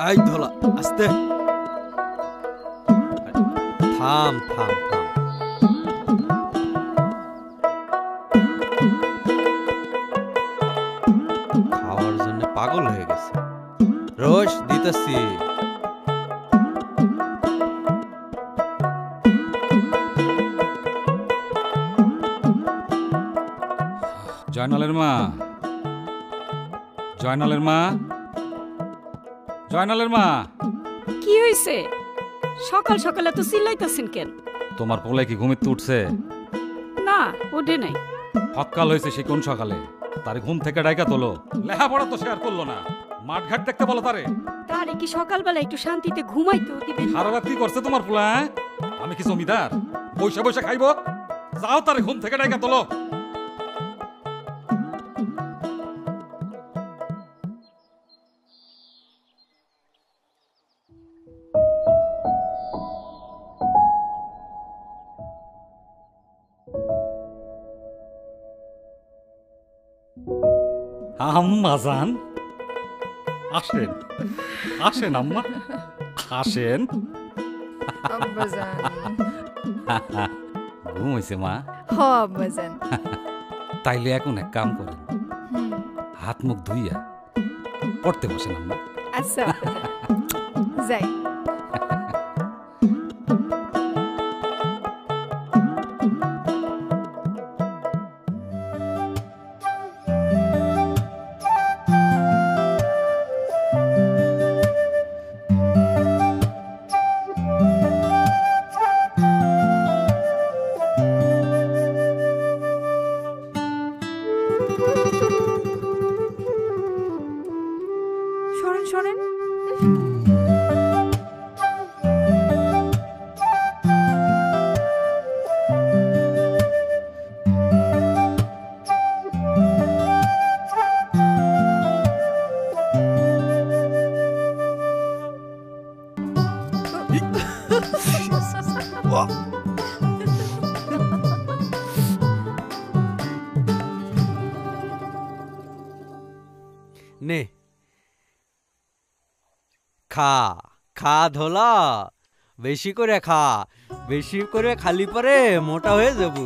এই ধলা আস্তে থাম থাম থাম খাওয়ার জন্য পাগল হয়ে গেছে রোজ দিতেছি জয়নালের মা জয়নালের মা জয়নালের মা কি হইছে সকাল সকাল এত চিল্লাইতাছেন কেন তোমার পোলে কি ঘুমিতে উঠছে না ওঠে নাই সকাল হয়েছে সে কোন সকালে তার ঘুম থেকে ডাইকা তোলো লেখাপড়া তো শেয়ার করলো না মাঠ ঘাট দেখতে বলো তারে তারে কি সকালবেলা একটু শান্তিতে ঘুমাইতেও দিবেন সারা রাত কি করছে তোমার পোলা আমি কি জমিদার বৈশা বৈশা খাইবো যাও তারে ঘুম থেকে ডাইকা তোলো আম্মা জান আসেন আসেন আম্মা আসেন ঘুম হয়েছে মা তাইলে এখন এক কাম করেন হাত মুখ ধুইয়া পড়তে বসেন আম্মা আচ্ছা যাই নে খা খা ধলা বেশি করে খা বেশি করে খালি পরে মোটা হয়ে যাব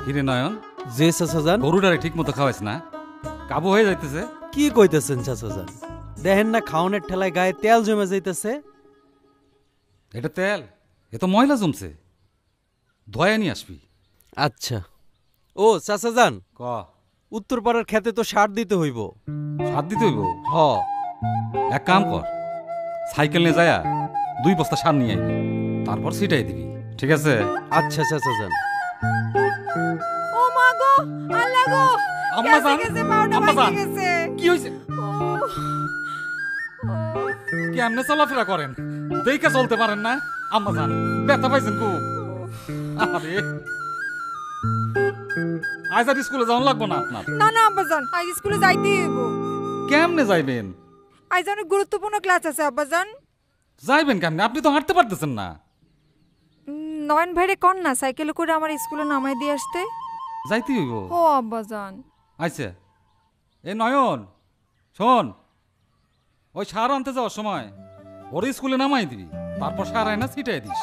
কিরে নয়ন যে চাচাজান গরুটারে ঠিক মতো খাওয়াইস না কাবু হয়ে যাইতেছে কি কইতেছেন চাচাজান দেখেন না খাওনের ঠেলায় গায়ে তেল জমে যাইতেছে এটা তেল এ তো ময়লা জমছে ধোয়া নিয়ে আসবি আচ্ছা ও চাচাজান ক উত্তরপাড়ার খেতে তো সার দিতে হইব সার দিতে হইব হ এক কাম কর সাইকেল নিয়ে যায়া 2 বস্তা সার নিয়ে আইবি তারপর ছিটাই দিবি ঠিক আছে আচ্ছা চাচাজান ও মা গো আল্লাহ গো আম্মা জান আম্মা জান কি হইছে কেমনে চলাফেরা করেন দেখে চলতে পারেন না আম্মা জান ব্যথা পাইছেন খুব আরে আজ আর স্কুলে যাওয়া লাগবো না আপনার না না আব্বাজান আজ স্কুলে যাইতেই হইব কেমনে যাইবেন আজ অনেক গুরুত্বপূর্ণ ক্লাস আছে আব্বাজান যাইবেন কেমনে আপনি তো হাঁটতে পারতেছেন না নয়ন ভাইরে কোন না সাইকেলে করে আমার স্কুলে নামাই দিয়ে আসতে যাইতে হইব ও আব্বাজান আচ্ছা এ নয়ন শোন ওই সার আনতে যাওয়ার সময় ওর স্কুলে নামাই দিবি তারপর সার আয়না ছিটাই দিস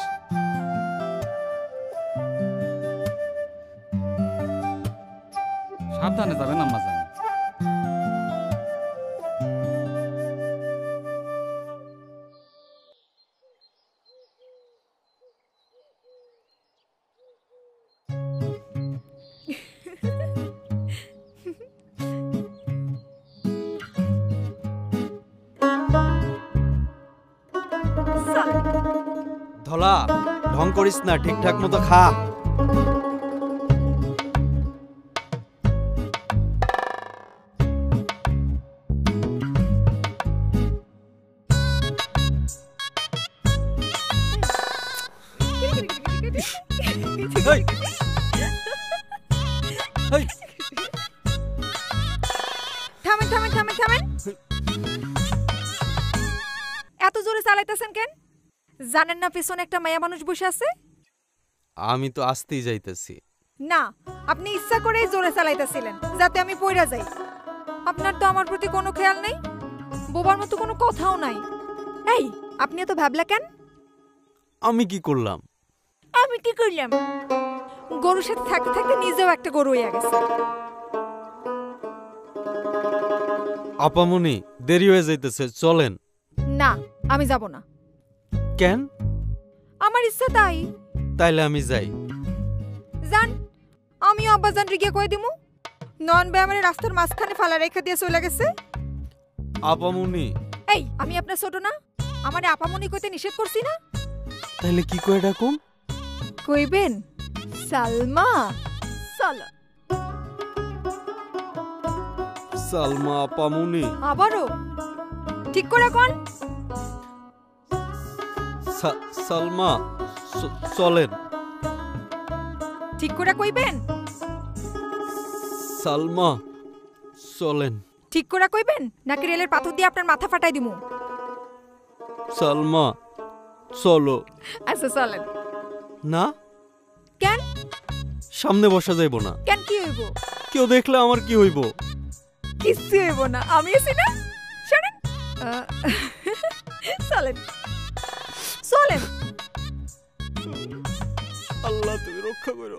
সাবধানে যাবেন আম্মা জান ধলা ঢং করিস না ঠিকঠাক মতো খা থামেন থামেন থামেন থামেন এত জোরে চালাইতেছেন কেন জানেন না পেছনে একটা মায়া মানুষ বসে আছে আমি তো আসতেই যাইতেছি না, আপনি ইচ্ছা করেই জোরে চালাইতেছিলেন যাতে আমি পইরা যাই। আপনার তো আমার প্রতি কোনো খেয়াল নেই, বোবার মতো কোনো কথাও নাই। এই, আপনি এত ভাবলা কেন? আমি কি করলাম? আমি কি করলাম? গরুর সাথে থাকতে থাকতে নিজেও একটা গরু হয়ে গেছে। আপামনি, দেরি হয়ে যাইতেছে, চলেন। না, আমি যাব না। কেন? আমার ইচ্ছা তাই। তাইলে আমি যাই। জান, আমিও আব্বাজান রিগে কই দিমু। নন বে আমারে রাস্তার মাঝখানে ফালা রেখে দিয়ে চলে গেছে। আপামনি। এই, আমি আপনার ছোট না? আমারে আপামনি কইতে নিষেধ করছি না? তাইলে কি কই ডাকুম? কইবেন সালমা। চলো। সালমা আপামনি। আবারও ঠিক করে কোন? সালমা, চলেন। ঠিক করে কইবেন? সালমা, চলেন। ঠিক করে কইবেন নাকি রেলের পাথর দিয়ে আপনার মাথা ফাটাই দিমু? সালমা, চলো। আচ্ছা চলেন। না, কেন? সামনে বসা যাইব না। কেন, কি হইব? কেউ দেখলে আমার কি হইব? কিচ্ছু হইব না, আমি আছি না। শুনেন, চলেন চলেন। আল্লাহ তুমি রক্ষা করো।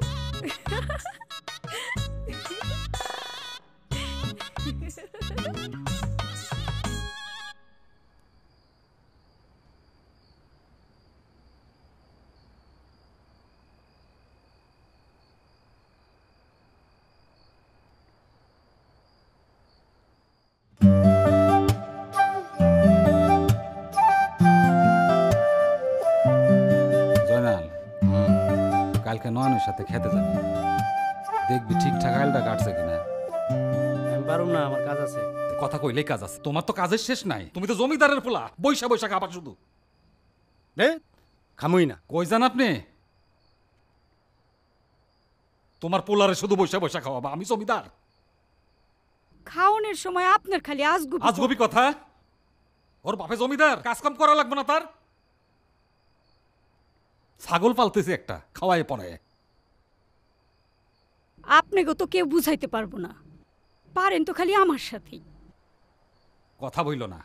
জয়নাল, কালকে নয়নের সাথে খেতে যাবি, দেখবি ঠিকঠাক আইলটা কাটছে কিনা। আমি পারুম না, আমার কাজ আছে। কথা কইলেই কাজ আছে, তোমার তো কাজের শেষ নাই। তুমি তো জমিদারের পোলা, বৈশা বৈশা খাবার শুধু। খামুই না। কই যান আপনি? তোমার পোলারে শুধু বৈশা বৈশা খাওয়াবা, আমি জমিদার। খাওনের সময় আপনার খালি আজগুবি আজগবি কথা। ওর বাপে জমিদার, কাজকাম করা লাগবে না তার? ছাগল পালতেছে একটা, খাওয়ায় পড়ায়। আপনাকে তো কেউ বুঝাইতে পারবো না, পারেন তো খালি আমার সাথেই। কথা বইল না।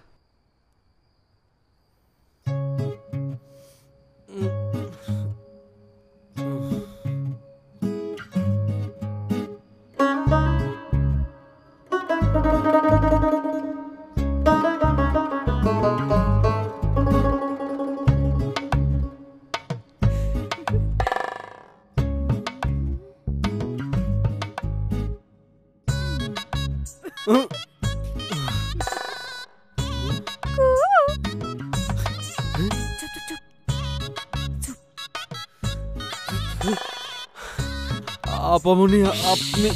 আপামনি, আপনি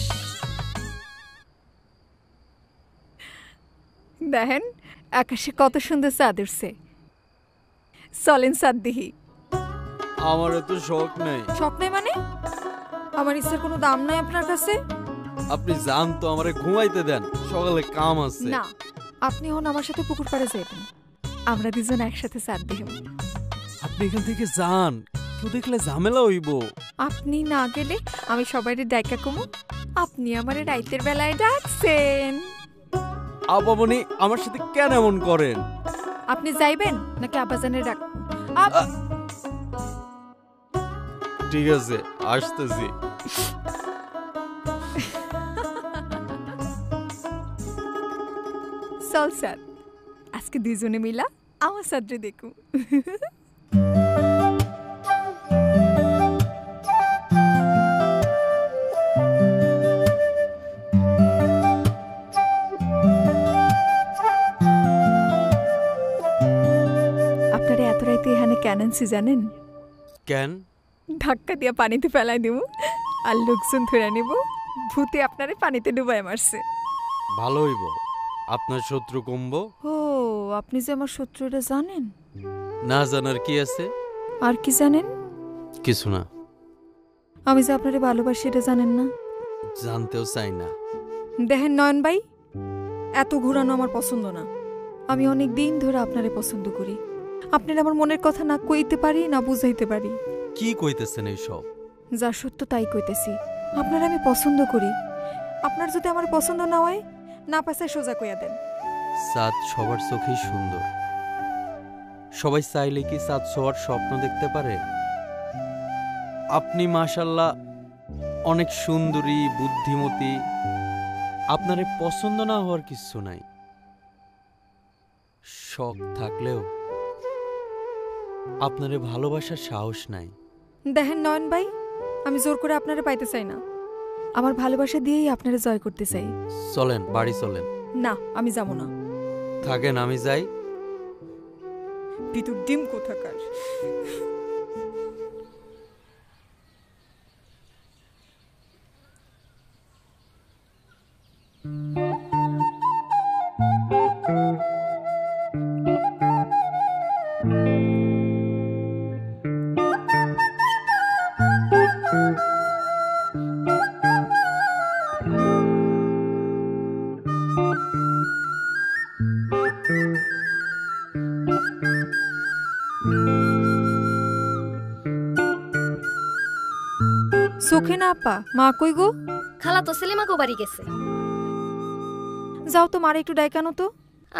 দেখেন আকাশে কত সুন্দর চাঁদ উঠছে। চলেন চাঁদ দিহি। আমার এত শখ নাই। শখ নাই মানে? আমার ইচ্ছার কোনো দাম নাই আপনার কাছে? আপনি যান তো, আমারে ঘুমাইতে দেন, সকালে কাম আছে। না, আপনি হন আমার সাথে পুকুর পাড়ে যাইবেন, আমরা দুজন একসাথে চাঁদ দিহি। আপনি এখান থেকে যান, কেউ দেখলে ঝামেলা হইব। আপনি না গেলে আমি সবাইরে ডাইকা কমু। আপনি আমারে রাইতের বেলায় ডাকছেন। আপামনি, আমার সাথে কেন এমন করেন? আপনি যাইবেন নাকি আব্বাজানের ডাক? ঠিক আছে, আসতেছি। চল স্যার, আজকে দুজনে মিলা আমার সাথে দেখু। আপনারা এত রাইতে এখানে কেন আনছি জানেন? কেন? ধাক্কা দিয়ে পানিতে ফেলাই দেব আর লোকজন ধরে নেব, ভূতে আপনারে পানিতে ডুবাই মারছে। ভালো হইব, আপনার শত্রু কমবো। ও, আপনি যে আমার শত্রুটা জানেন? না জানার কি আছে? আর কি জানেন? কিছু না। আমি যে আপনারে ভালোবাসি এটা জানেন না? জানতেও চাই না। দেখেন নয়ন ভাই, এত ঘুরানো আমার পছন্দ না। আমি অনেক দিন ধরে আপনারে পছন্দ করি। আপনার আমার মনের কথা না কইতে পারি না বুঝাইতে পারি। কি কইতেছেন এইসব? যা সত্য তাই কইতেছি। আপনার আমি পছন্দ করি। আপনার যদি আমার পছন্দ না হয়, না পাশে সোজা কইয়া দেন। চাঁদ সবার চোখেই সুন্দর। সবাই চাইলে কি চাঁদ ছোঁয়ার স্বপ্ন দেখতে পারে? আপনি মাশাল্লাহ অনেক সুন্দরী, বুদ্ধিমতী। আপনারে পছন্দ না হওয়ার কিছু নাই। শখ থাকলেও আপনারে ভালোবাসার সাহস নাই। দেখেন নয়ন ভাই, আমি জোর করে আপনারে পাইতে চাই না। আমার ভালোবাসা দিয়েই আপনারে জয় করতে চাই। চলেন, বাড়ি চলেন। না, আমি যাব না। থাকেন, আমি যাই। ভিতর ডিম কোথাকার। চোখে না আপা, মা কই গো? খালা তো সেলিমাকে বাড়ি গেছে। যাও তো, মারে একটু ডাইকানো তো।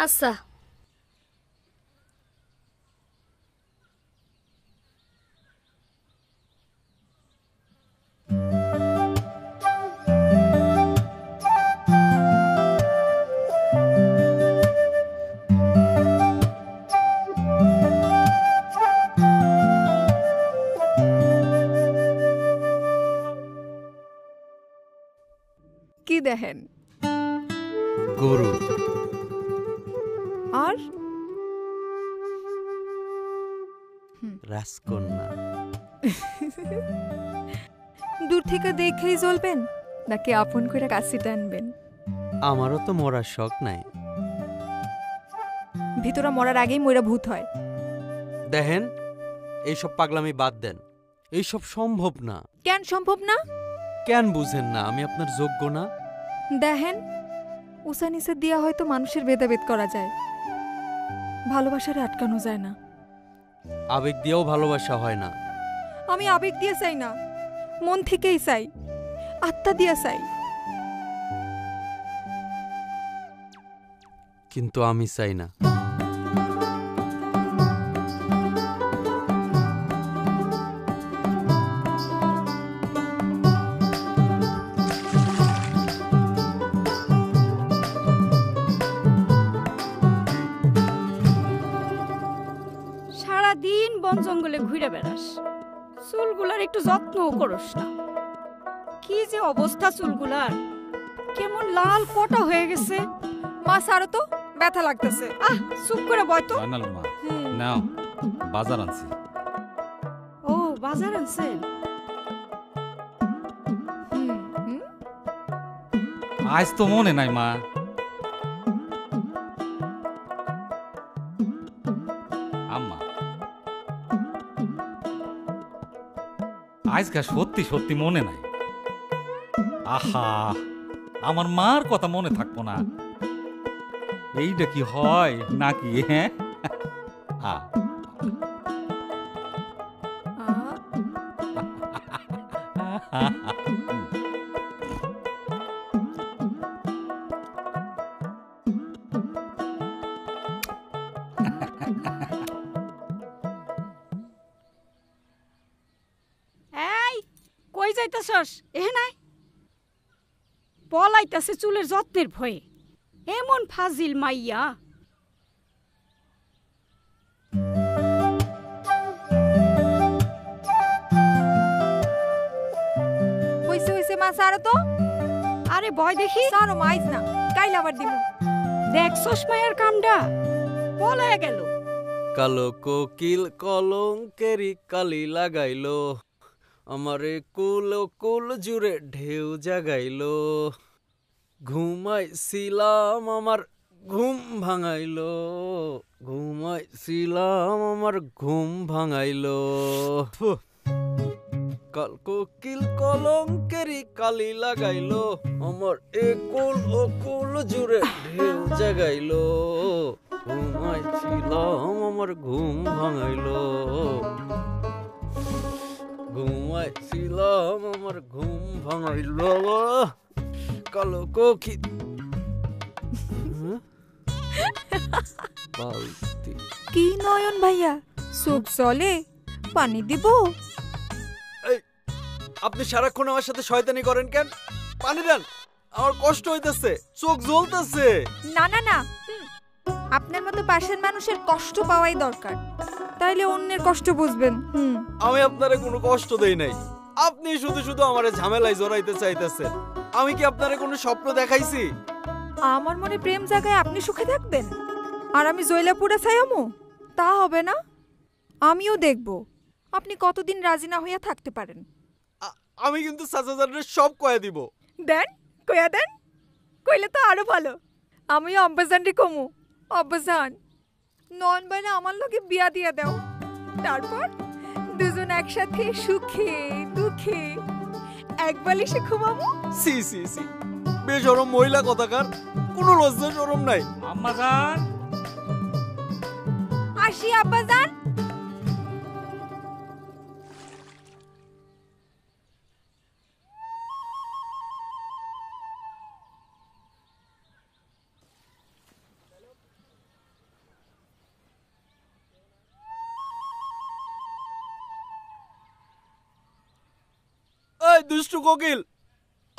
আচ্ছা। কি দেখেন? গরু। আর রাজকন্যা। দূর থেকে দেখেই জ্বলবেন নাকি আপন করে কাছে টানবেন? আমারও তো মরার শখ নাই। ভিতরে মরার আগেই মইরা ভূত হয়। দেখেন, এইসব পাগলামি বাদ দেন। এইসব সম্ভব না। কেন সম্ভব না? কেন বুঝেন না আমি আপনার যোগ্য না? দেখেন, উঁচা নিচে দিয়া হয়তো মানুষের ভেদাভেদ করা যায়, ভালোবাসারে আটকানো যায় না। আবেগ দিয়েও ভালোবাসা হয় না। আমি আবেগ দিয়ে চাই না, মন থেকেই চাই, আত্মা দিয়া চাই। কিন্তু আমি চাই না। সারাদিন বন জঙ্গলে ঘুরে বেড়াস, চুলগুলার একটু যত্নও করস না। কি যে অবস্থা চুলগুলার, কেমন লাল কটা হয়ে গেছে। মা সারো তো, ব্যথা লাগতেছে। আহ, চুপ করে বয় তো। ফাইনাল মা, নাও বাজার আনছি। ও, বাজার আনছেন? আজ তো মনে নাই মা। আম্মা, আজকে সত্যি সত্যি মনে নাই। আহা, আমার মার কথা মনে থাকবো না? এইটা কি হয় নাকি? হ্যাঁ, এই, কই যাইতাছস? এহে নাই, পলাইতাছে চুলের যত্নের ভয়ে। এমন ফাজিল মাইয়া। হইছে হইছে মা সারো তো। আরে বয় দেখি। সারো মাইজ না, কাইল আবার দিমু। দেখছস মায়ের কামডা, পলাইয়া গেল। কালো কোকিল কলঙ্কেরি কালি লাগাইলো, আমারে কুল কুল জুড়ে ঢেউ জাগাইলো। ঘুমাইছিলাম আমার ঘুম ভাঙাইলো, ঘুমাইছিলাম আমার ঘুম ভাঙাইলো। কাল কোকিল কলঙ্কেরি কালি লাগাইলো, আমার একুল ও কুল জুড়ে ঢেউ জাগাইলো। ঘুমাইছিলাম আমার ঘুম ভাঙাইলো। ঘুমাইছিলাম আমার ঘুম ভাঙাইল কালো কোকিল। বালতি কি নয়ন ভাইয়া, চোখ জলে, পানি দিব? আপনি সারাক্ষণ আমার সাথে শয়তানি করেন কেন? পানি দেন, আমার কষ্ট হইতেছে, চোখ জ্বলতেছে। না না না, আপনার মতো পাশের মানুষের কষ্ট পাওয়াই দরকার, তাইলে অন্যের কষ্ট বুঝবেন। আমি আপনারে কোনো কষ্ট দেই নাই, আপনি শুধু শুধু আমারে ঝামেলায় জড়াইতে চাইতেছেন। আমি কি আপনারে কোনো স্বপ্ন দেখাইছি? আমার মনে প্রেম জায়গায় আপনি সুখে থাকবেন আর আমি জয়লাপুরে ছায়ামু? তা হবে না। আমিও দেখব আপনি কতদিন রাজি না হইয়া থাকতে পারেন। আমি কিন্তু সাজাজানের সব কয়ে দিব। দেন, কইয়া দেন, কইলে তো আরো ভালো। আমিও আব্বাজানরে কমু, আব্বাজান নয়ন বাইরে আমার লগে বিয়া দিয়া দাও, তারপর দুজন একসাথে সুখে দুঃখে এক বালিশে ঘুমাবো। সি সি সি, বেশরম মহিলা কথাকার, কোনো লজ্জা শরম নাই। আম্মা জান, আসি আব্বাজান। এই দুষ্টু কোকিল,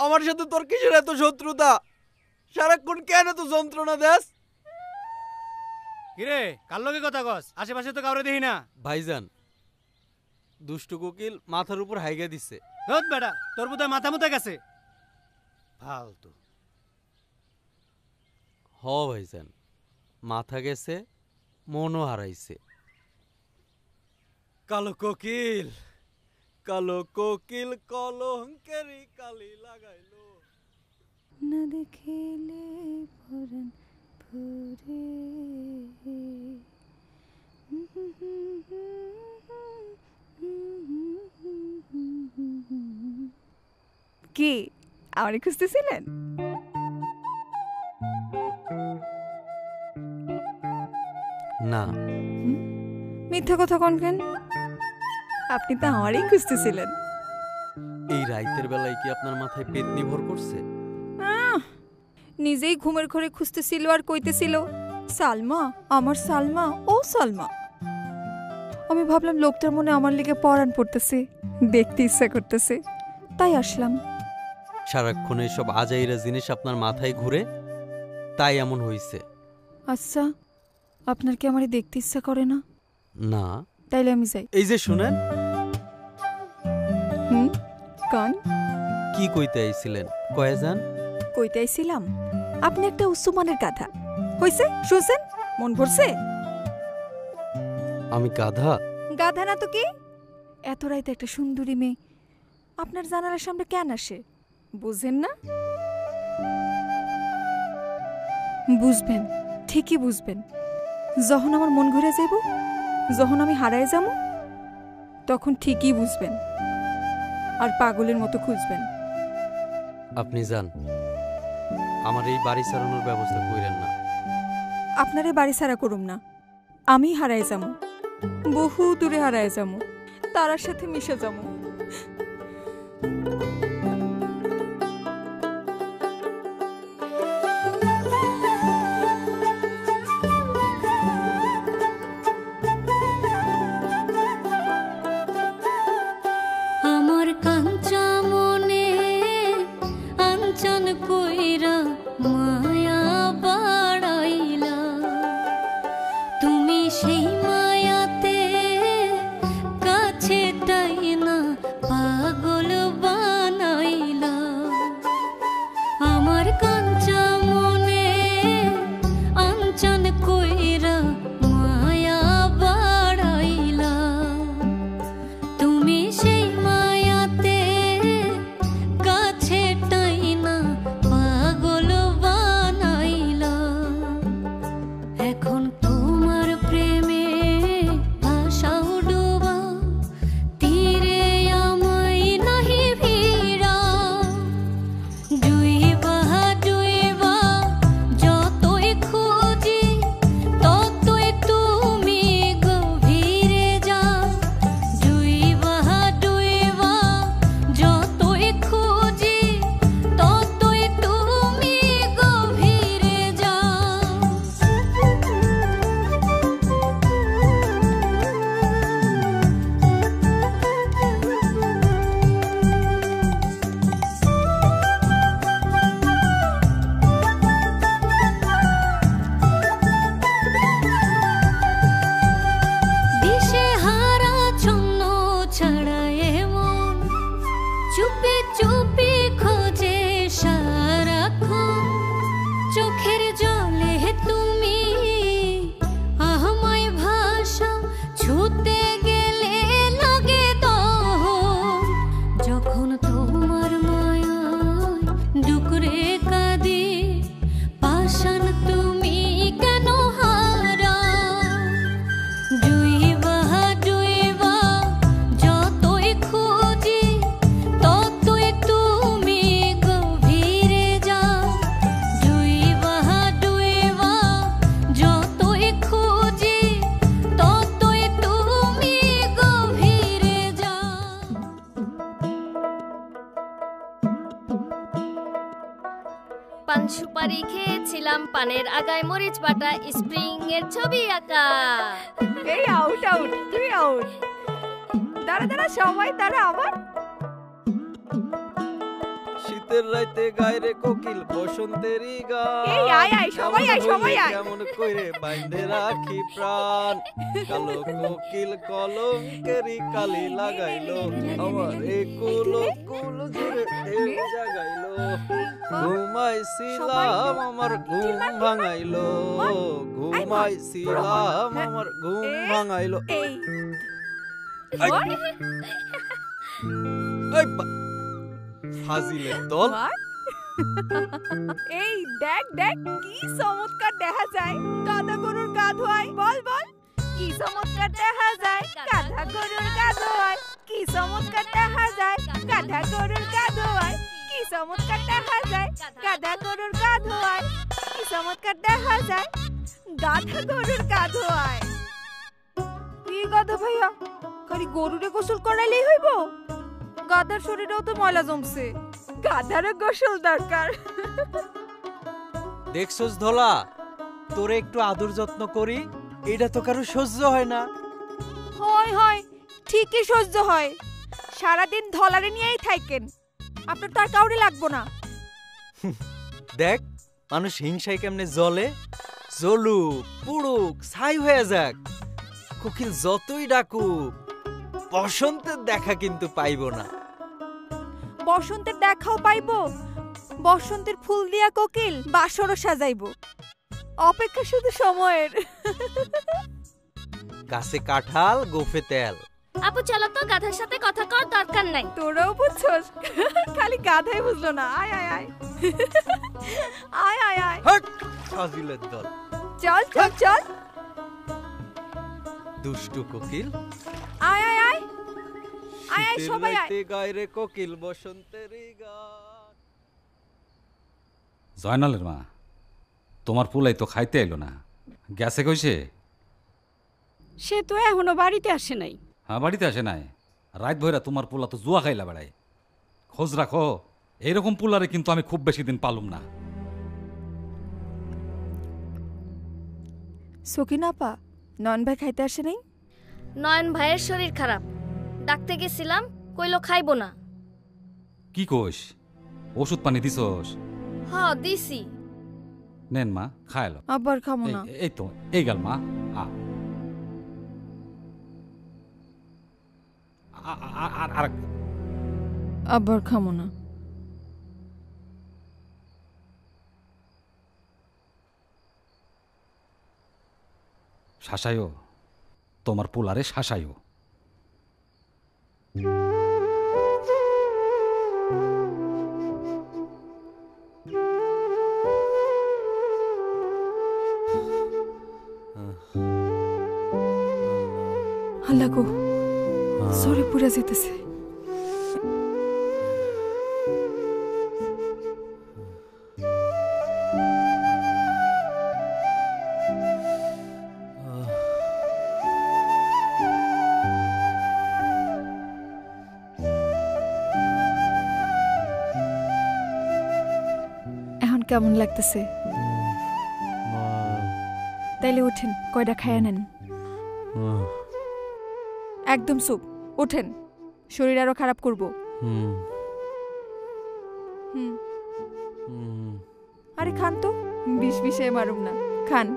আমার সাথে তোর কিসের এত শত্রুতা? সারাক্ষণ কেন এত যন্ত্রণা দেস? কিরে কার লগে কথা কস? আশেপাশে তো কাউরে দেখি না। ভাইজান, দুষ্টু কোকিল মাথার উপর হাইগা দিছে। ধুত বেটা, তোর বোধহয় মাথা মুথা গেছে। ফালতু। হ ভাইজান, মাথা গেছে, মনও হারাইছে। কালো কোকিল, কালো কোকিল কলঙ্কেরি কালি লাগাইলো। না দেখিলে পরাণ ভরে। কি আমারে খুঁজতেছিলেন? না, মিথ্যা কথা কোন কেন? আপনি তো আমারই খুঁজতেছিলেন। এই রাইতের বেলায় কি আপনার মাথায় পেতনি ভর করছে? নিজেই ঘুমের ঘরে খুঁজতেছিল আর কইতেছিল, সালমা, আমার সালমা, ও সালমা। আমি ভাবলাম লোকটার মনে আমার লিগে পরাণ পড়তেছে, দেখতে ইচ্ছা করতেছে, তাই আসলাম। সারাক্ষণ এইসব আজাইরা জিনিস আপনার মাথায় ঘুরে, তাই এমন হইছে। আচ্ছা, আপনার কি আমারে দেখতে ইচ্ছা করে না? না। তাইলে আমি যাই। এই যে শুনেন। কান কি কইতে আইছিলেন? কয়ে যান। কইতে আইছিলাম আপনি একটা উচ্চমানের গাধা। হইছে? শুনছেন? মন ভরছে? আমি গাধা? গাধা না তো কি? এত রাইতে একটা সুন্দরী মেয়ে আপনার জানালার সামনে কেন আসে? বুঝেন না? বুঝবেন, ঠিকই বুঝবেন। যখন আমার মন ঘুরে যাইব, যখন আমি হারায় যাব, তখন ঠিকই বুঝবেন আর পাগলের মতো খুঁজবেন। আপনি যান, আমার এই বাড়ি ছাড়ানোর ব্যবস্থা কইরেন না। আপনারে বাড়ি ছাড়া করুম না, আমি হারায় যাবো, বহু দূরে হারায় যাবো, তারার সাথে মিশে যাবো। আমার কাঞ্চা মনে আঞ্চন কইরা মায়া বাড়াইলা, তুমি সেই মায়াতে কাছে টাই না পাগল বা পান সুপারি খেয়েছিলাম, পানের আগায় মরিচ বাটা, স্প্রিং এর ছবি আঁকা। এই আউট আউট, তুই আউট। দাঁড়া দাঁড়া সবাই দাঁড়া আবার। শীতের রাইতে গায়রে কোকিল বসন্তেরই গান। এই আয় আয় সবাই আয় সবাই আয়। কেমন কইরে বাইন্ধে রাখি প্রাণ, কালো কোকিল কলঙ্কেরি কালি লাগাইলো, আমার এই কুল কুল জুড়ে ঢেউ জাগাইলো, ঘুমাইছিলাম আমার ঘুম ভাঙাইলো, ঘুমাইছিলাম আমার ঘুম ভাঙাইলো। এই এই, এই ফাজিলের দল। এই দেখ দেখ কি চমৎকার দেখা যায় গাধা গরুর গা ধোয়। বল বল কি চমৎকার দেখা যায় গাধা গরুর গা ধোয়, কি চমৎকার দেখা যায় গাধা গরুর গা ধোয়, কি চমৎকার দেখা যায় গাধা গরুর গা ধোয়, কি চমৎকার দেখা যায় গাধা গরুর গা ধোয়। কি গাধা ভাইয়া, খালি গরুরে গোসল করাইলেই হইব? গাধার শরীরেও তো ময়লা জমছে, গাধারও গোসল দরকার। দেখছস ধলা, তোরে একটু আদর যত্ন করি, এটা তো কারো সহ্য হয় না। হয় হয় ঠিকই সহ্য হয়, সারাদিন ধলারে নিয়েই থাকেন, আপনার তো আর কাউরে লাগবো না। দেখ মানুষ হিংসায় কেমনে জ্বলে, জ্বলুক পুড়ুক ছাই হয়ে যাক, কোকিল যতই ডাকুক বসন্তের দেখা কিন্তু পাইব না। বসন্তের দেখাও পাইবো, বসন্তের ফুল দিয়া কোকিল বাসরও সাজাইবো, অপেক্ষা শুধু সময়ের। গাছে কাঁঠাল গোফে তেল। আপু চলো তো, গাধার সাথে কথা কর দরকার নাই। তোরাও বুঝছস, খালি গাধাই বুঝলো না। আয় আয় আয় আয় আয় আয়, হাট ফাজিলের দল। চল চল চল, দুষ্টু কোকিল। আয় আয় আয় আয় আয় সবাই আয়। গায়রে কোকিল বসন্তেরই গান। জয়নালের মা, তোমার পোলাই তো খাইতে এলো না, গেছে কইছে? সে তো এখনো বাড়িতে আসে নাই। হ্যাঁ বাড়িতে আসে নাই, রাত ভইরা তোমার পোলা তো জুয়া খাইলা বেড়ায়। খোঁজ রাখো, এইরকম পোলারে কিন্তু আমি খুব বেশি দিন পালুম না। সকিনাপা নন ভাই খাইতে আসে নাই? নয়ন ভাইয়ের শরীর খারাপ, ডাকতে গেছিলাম, কইলো খাইবো না। কি কোষ, ওষুধ পানি দিছস? হ দিছি। নেন মা খাইলো। আবার খামো না। এই তো এই গাল মা। আর আবার খামো না। শাসায়ও, তোমার পোলারে শাসায়ও। আল্লাহ গো, সরে পুরা যেতেছে। এখন কেমন লাগতেছে? তাইলে উঠেন, কয়টা খায়া নেন। একদম চুপ, ওঠেন, শরীর আরো খারাপ করবো। আরে খান তো, বিষ বিষে মারুম না, খান।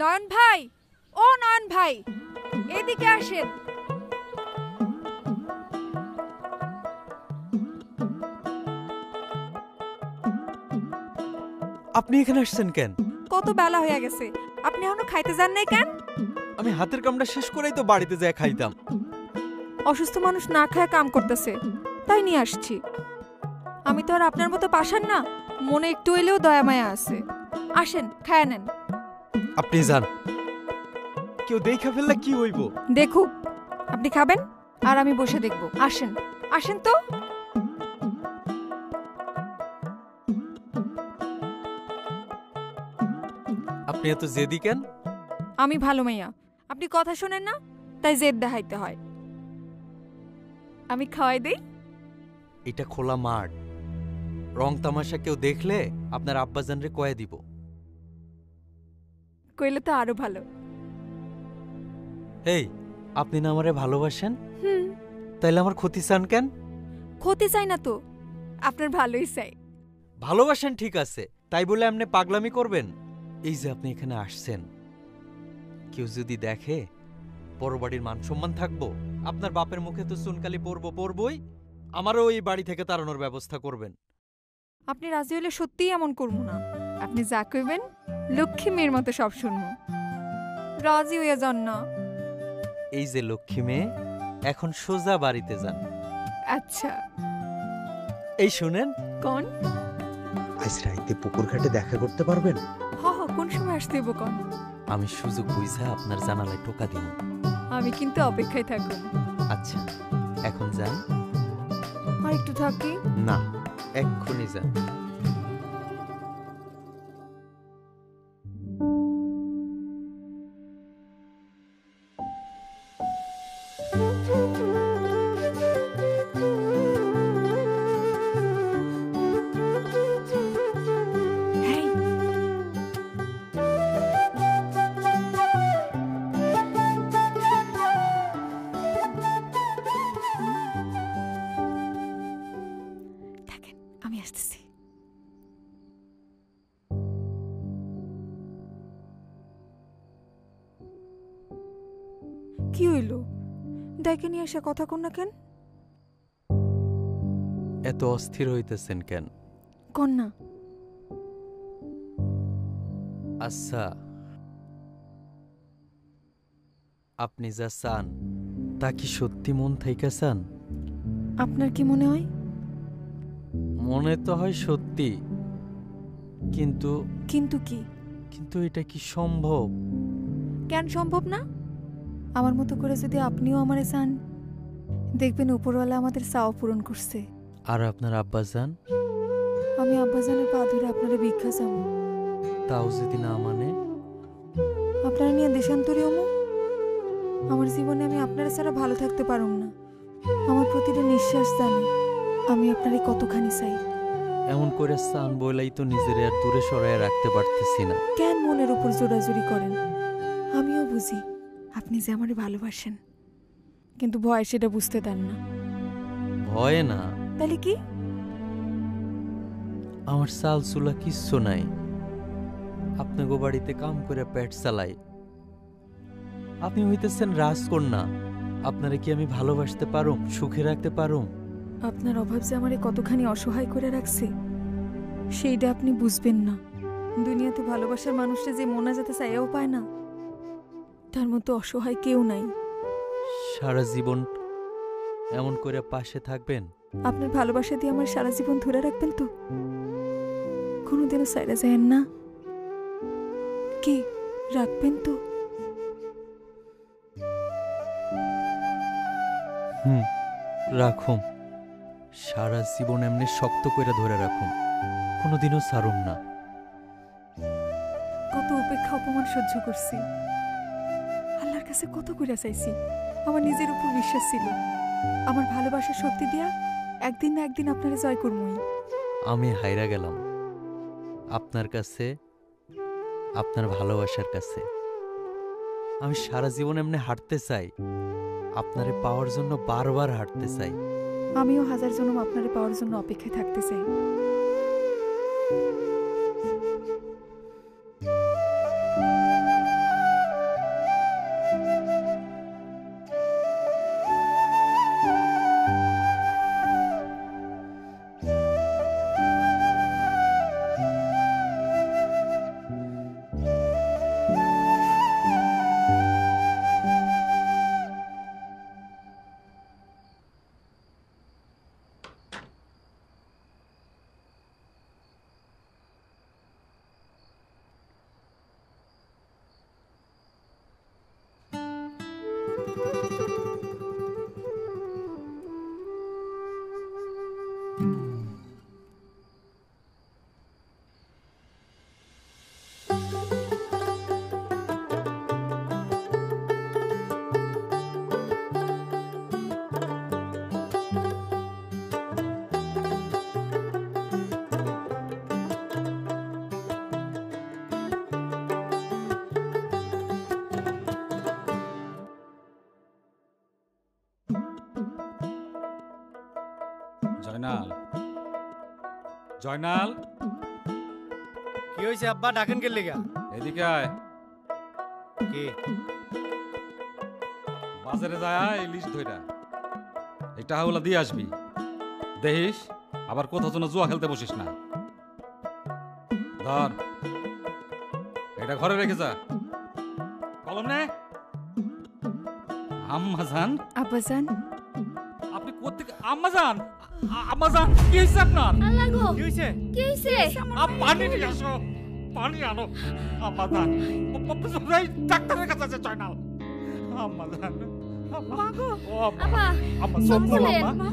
নয়ন ভাই, ও নয়ন ভাই, এদিকে আসেন। আপনি এখানে আসছেন কেন? কত বেলা হয়ে গেছে, আপনি এখনো খাইতে যান নাই কেন? আমি হাতের কামটা শেষ করেই তো বাড়িতে যাই খাইতাম। অসুস্থ মানুষ না খায় কাম করতেছে, তাই নিয়ে আসছি। আমি তো আর আপনার মতো পাষাণ না, মনে একটু এলেও দয়া মায়া আছে। আসেন, খায়া নেন। আপনি যান, কেউ দেখে ফেললে কি হইব? দেখুক, আপনি খাবেন আর আমি বসে দেখব। আসেন, আসেন তো। আপনি এত জেদি কেন? আমি ভালো মাইয়া, আপনি কথা শোনেন না, তাই জেদ দেখাইতে হয়। আমি খাওয়াই দেই। এটা খোলা মাঠ, রং তামাশা কেউ দেখলে আপনার আব্বাজানরে কয়ে দিব। কইলে তো আরো ভালো। এই, আপনি না আমারে ভালোবাসেন, হুম, তাইলে আমার ক্ষতি চান কেন? ক্ষতি চাই না তো, আপনার ভালোই চাই। ভালোবাসেন ঠিক আছে, তাই বলে আপনি পাগলামি করবেন? এই যে আপনি এখানে আসছেন, কেউ যদি দেখে বড় বাড়ির মান সম্মান থাকবো? আপনার বাপের মুখে তো চুনকালি পড়বই। আমারও এই বাড়ি থেকে তাড়ানোর ব্যবস্থা করবেন। আপনি রাজি হলে সত্যিই এমন করবো না। আপনি যা কইবেন লক্ষ্মী মেয়ের মতো সব শুনবো। রাজি হয়ে যান না। এই যে লক্ষ্মী মেয়ে, এখন সোজা বাড়িতে যান। আচ্ছা, এই শুনেন, কোন? আজ রাইতে পুকুর ঘাটে দেখা করতে পারবেন? হ হ, কোন সময় আসতে হইব কোন? আমি সুযোগ বুঝা আপনার জানালায় টোকা দিব। আমি কিন্তু অপেক্ষায় থাকুন। আচ্ছা, এখন যান। আর একটু থাকি। না, এক্ষুনি যান। হেই, থাকেন, আমি আসতেছি। কি হইল? ডাইকে নিয়ে এসে কথা কন না কেন? এত অস্থির হইতেছেন কেন? কন না। আচ্ছা, আপনি যা চান তা কি সত্যি মন থেকে চান? আপনার কি মনে হয়? মনে তো হয় সত্যি, কিন্তু কিন্তু কি? কিন্তু এটা কি সম্ভব? কেন সম্ভব না? আমার মতো করে যদি আপনিও আমারে চান, দেখবেন উপরওয়ালা আমাদের চাও পূরণ করছে। আর আপনার আব্বাজান? আমি আব্বাজানের পা ধরে আপনারা ভিক্ষা চাবো। তাও যদি না মানে? আপনারা নিয়ে দেশান্তরী হমু? আমার জীবনে আমি আপনারা ছাড়া ভালো থাকতে পারুম না। আমার প্রতিটা নিঃশ্বাস জানে আমি আপনারই কতখানি চাই। এমন করে চান বলেই তো নিজের আর দূরে সরায় রাখতে পারতেছি না। কেন মনের উপর জোরাজুরি করেন? আমিও বুঝি আপনি যে আমারে ভালোবাসেন, কিন্তু ভয় সেটা বুঝতে দেন না। ভয় না, তাহলে কি? আমার চাল চুলা কিচ্ছু নাই। আপনাকে বাড়িতে কাম করে পেট চালাই। আপনি হইতেছেন রাজকন্যা, আপনারে কি আমি ভালোবাসতে পারুম, সুখে রাখতে পারুম? আপনার অভাব যে আমারে কতখানি অসহায় করে রাখছে সেইটা আপনি বুঝবেন না। দুনিয়াতে ভালোবাসার মানুষটা যে মনা যাতে চাইয়াও পায় না, তার মতো অসহায় কেউ নাই। সারা জীবন এমন করে পাশে থাকবেন? আপনার ভালোবাসা দিয়ে আমার সারা জীবন ধরে রাখবেন তো? কোনোদিনও সাইরা যায়েন না? কি রাখবেন তো? রাখুম, সারা জীবন এমনি শক্ত করে ধরে রাখুম, কোনোদিনও ছাড়ুম না। কত উপেক্ষা অপমান সহ্য করছি, আল্লাহর কাছে কত করে চাইছি। আমার নিজের উপর বিশ্বাস ছিল আমার ভালোবাসার শক্তি দিয়া একদিন না একদিন আপনারা জয় করবই। আমি হাইরা গেলাম আপনার কাছে, আপনার ভালোবাসার কাছে। আমি সারা জীবন এমনি হাঁটতে চাই, আপনারে পাওয়ার জন্য বারবার হাঁটতে চাই। আমিও হাজার জনম আপনারে পাওয়ার জন্য অপেক্ষায় থাকতে চাই। জয়নাল, জয়নাল, কি হয়েছে আব্বা, ডাকেন কে লেগা? এদিকে আয়। কি? বাজারে যায় ইলিশ ধইরা এই টাকাগুলা দিয়ে আসবি। দেখিস আবার কোথাও যেন জুয়া খেলতে বসিস না। ধর, এটা ঘরে রেখে যা। কলম নে। আম্মাজান, আব্বাজান, আপনি কোত্থেকে? আম্মাজান, আম্মাজান, কি হয়েছে আপনার? আল্লাহ গো, কি হয়েছে? কি হইছে? পানি নিয়ে আসো, পানি আনো। আম্মাজান, ডাক্তারের কাছে আছে জয়নাল। আম্মাজান, মা গো, ও আম্মা, আপা, আম্মা সব বল শুনলেন? আম্মা।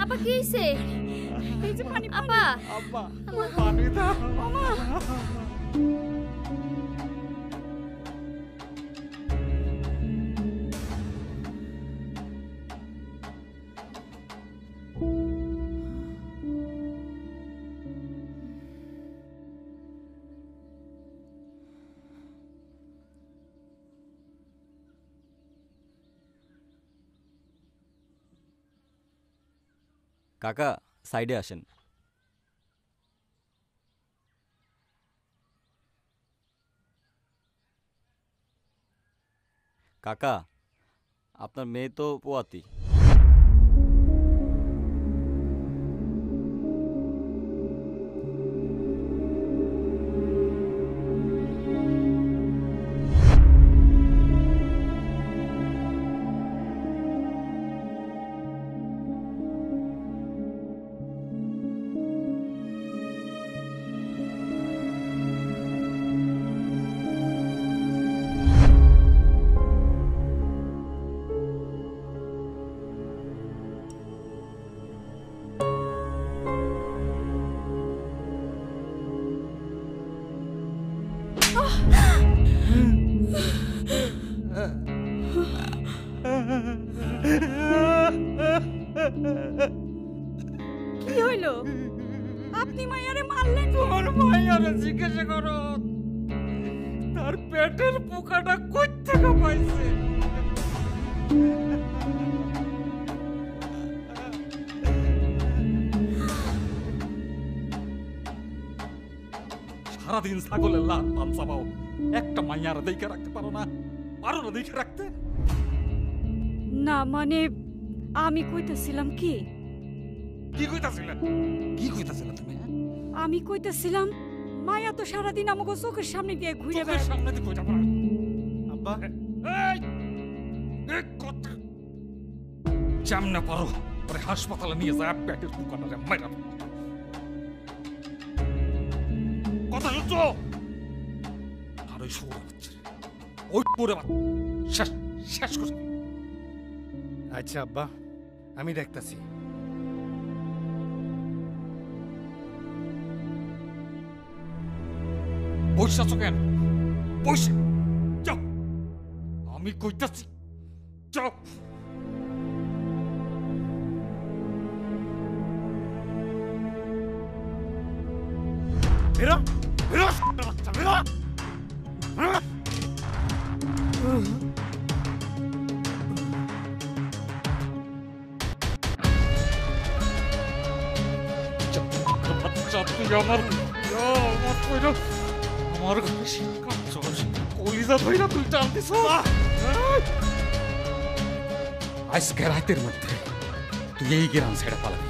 আপা কি হইছে? এই যে পানি, আপা, আম্মা, পানি দাও। কাকা সাইডে আসেন। কাকা, আপনার মেয়ে তো পোয়াতি। কি হইলো? আপনি মাইয়ারে মারলেন? তোমার মাইয়ারে জিজ্ঞাসা করো তার পেটের পোকাটা কই থেকে পাইছে। সারাদিন ছাগলের লাল পান চাবাও, একটা মাইয়ারে দেখে রাখতে পারো না? পারো না দেখে রাখতে? না মানে আমি কইতেছিলাম কি, কি কইতাছিলে? কি কইতাছিলে তুমি? আমি কইতেছিলাম মায়া তো সারাদিন আমাকে চোখের সামনে দিয়ে ঘুরে চোখের বেড়ায়। সামনে দিয়ে কইতা পারো? আব্বা, এই এই কথা জামনা পারো পরে হাসপাতালে নিয়ে যায় পেটের পোকাটারে মাইরা ফেলো। কথা শুনছো? আর ওই শুয়োরের বাচ্চা, ওই শুয়োরের বাচ্চা শেষ শেষ করে দিবি। আচ্ছা আব্বা, আমি দেখতাছি। বসে আছো কেন? বসে যাও, আমি কইতাছি যাও। বেরো বেরো বাচ্চা, বেরো। বাচ্চা তুই আমার কইলো আমার ঘরে শিক্ষা কলিজা ধইরা তুই টানতিস। আজকে রাতের মধ্যে তুই এই গ্রাম ছেড়ে পালাবি।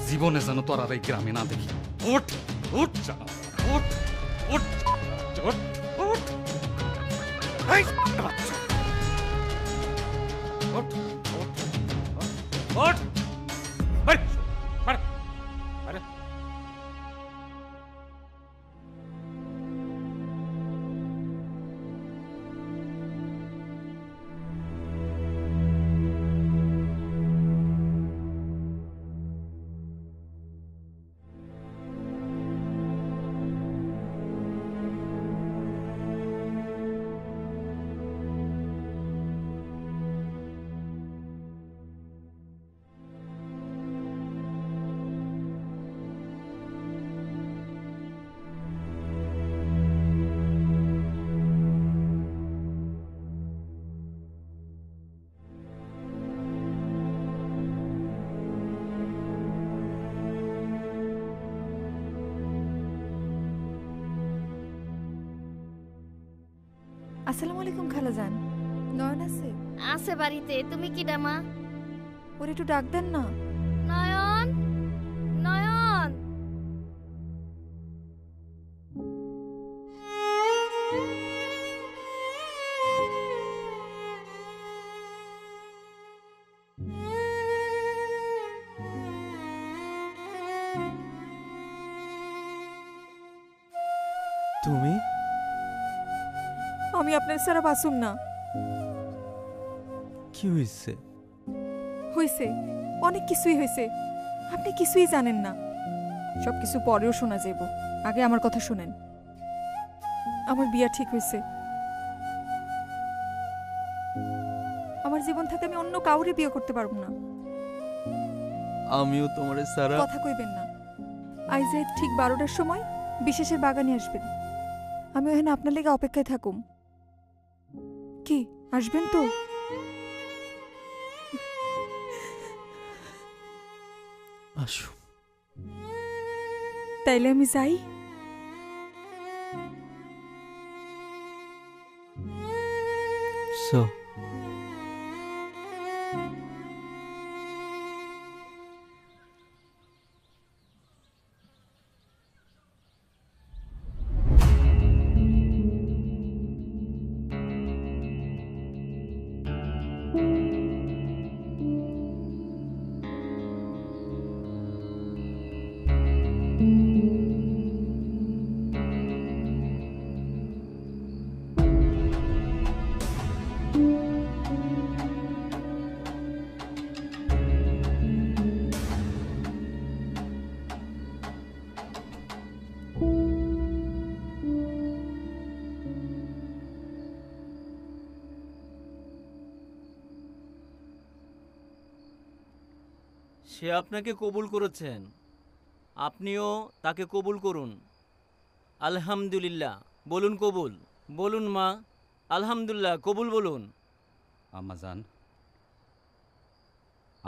জীবনে যেন তোর আর এই গ্রামে না দেখি। ওঠ ওঠ জানা, ওঠ ওঠ ওঠ ওঠ। এই বাচ্চা, ওঠ ওঠ ওঠ। বাড়ি বাড়ি বাড়ি। আসসালামু আলাইকুম খালাজান। নয়ন আছে? আছে বাড়িতে। তুমি কি ডামা? ওর একটু ডাক দেন না। নয়ন, নয়ন। তুমি? আমি আপনার সারা বাসুম না। কি হয়েছে? হয়েছে, অনেক কিছুই হয়েছে। আপনি কিছুই জানেন না। সব কিছু পরেও শোনা যাইব, আগে আমার কথা শুনেন। আমার বিয়া ঠিক হয়েছে। আমার জীবন থেকে আমি অন্য কাউরে বিয়ে করতে পারবো না। আমিও তোমার সারা। কথা কইবেন না। আইজে ঠিক 12টার সময় বিশেষের বাগানে আসবেন। আমি ওখানে আপনার লেগে অপেক্ষায় থাকুম। কি আসবেন তো? আসো। তাইলে আমি যাই। সে আপনাকে কবুল করেছেন, আপনিও তাকে কবুল করুন। আলহামদুলিল্লাহ বলুন। কবুল বলুন মা। আলহামদুলিল্লাহ কবুল বলুন। আম্মাজান,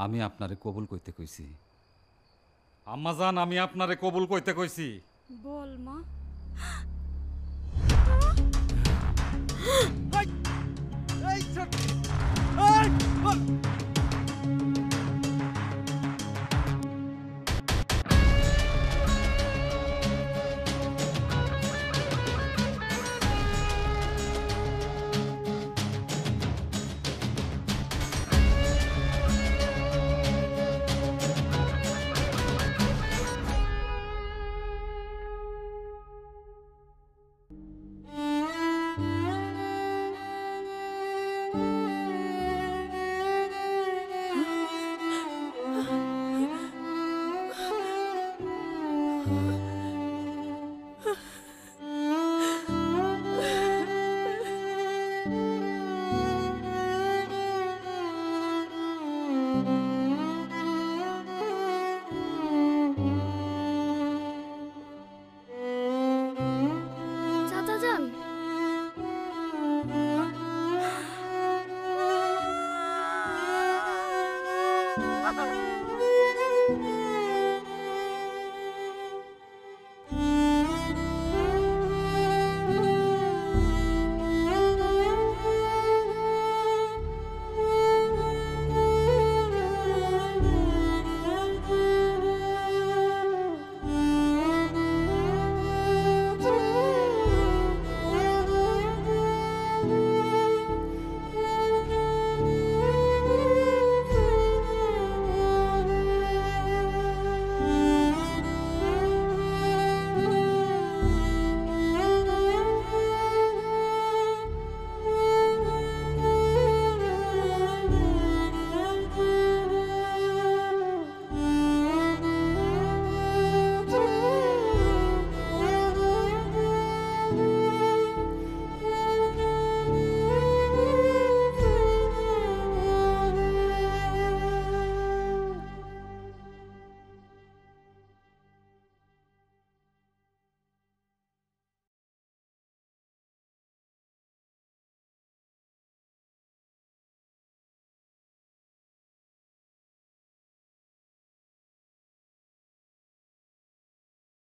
আমি আপনারে কবুল কইতে কইছি। আম্মাজান, আমি আপনারে কবুল কইতে কইছি। বল মা। এই